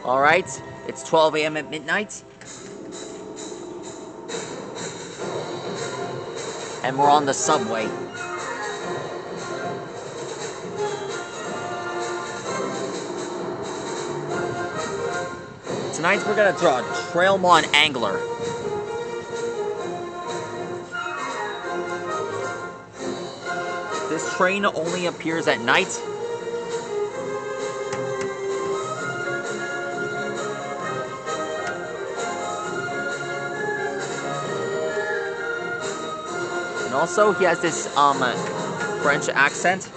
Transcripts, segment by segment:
Alright, it's 12 a.m. at midnight. And we're on the subway. Tonight we're gonna draw a trailmon angler. This train only appears at night. And also he has this French accent.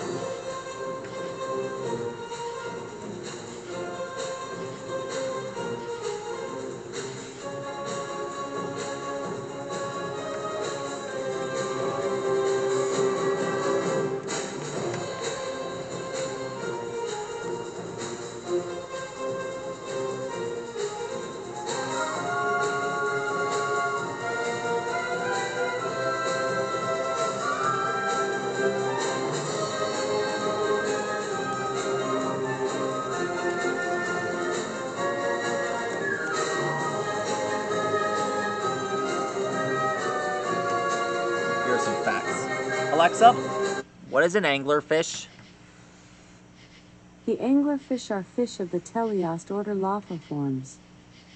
Here are some facts. Alexa, what is an anglerfish? The anglerfish are fish of the teleost order Lophiformes.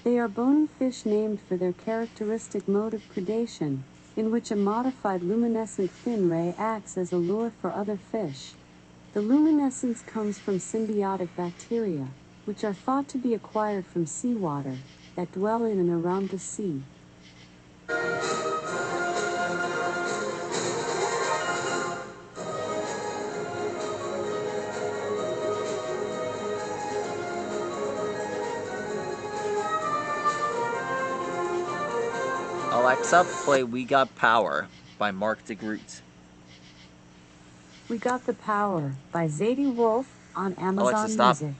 They are bony fish named for their characteristic mode of predation, in which a modified luminescent fin ray acts as a lure for other fish. The luminescence comes from symbiotic bacteria, which are thought to be acquired from seawater, that dwell in and around the sea. Alexa, play We Got Power by Mark DeGroot. We Got the Power by Zadie Wolf on Amazon Alexa, stop. Music.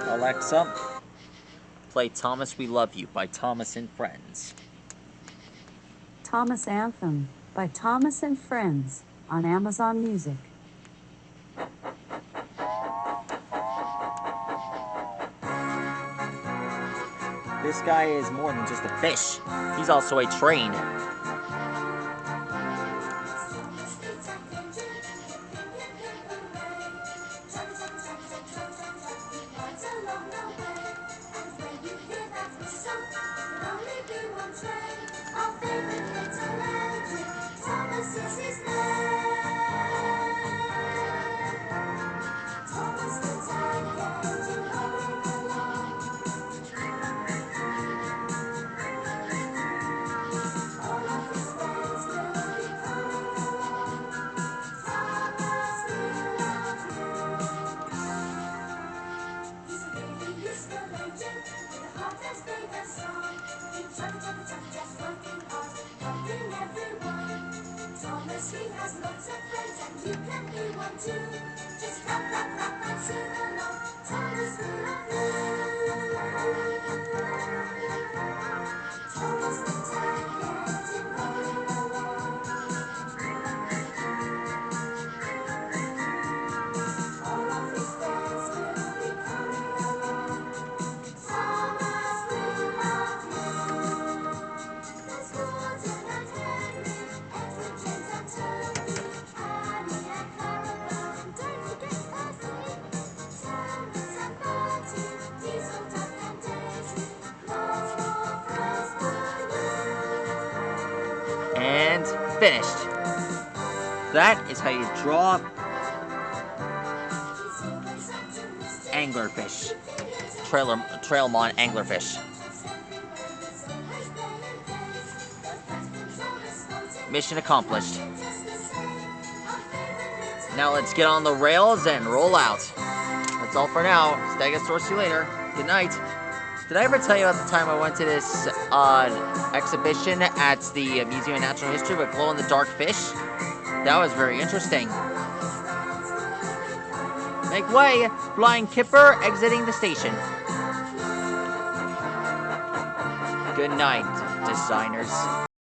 Alexa, play Thomas We Love You by Thomas and Friends. Thomas Anthem by Thomas and Friends on Amazon Music. This guy is more than just a fish. He's also a train. And finished. That is how you draw anglerfish. Trailmon anglerfish. Mission accomplished. Now let's get on the rails and roll out. That's all for now. Stegosaurus, see you later. Good night. Did I ever tell you about the time I went to this exhibition at the Museum of Natural History with glow-in-the-dark fish? That was very interesting. Make way! Flying Kipper exiting the station. Good night, designers.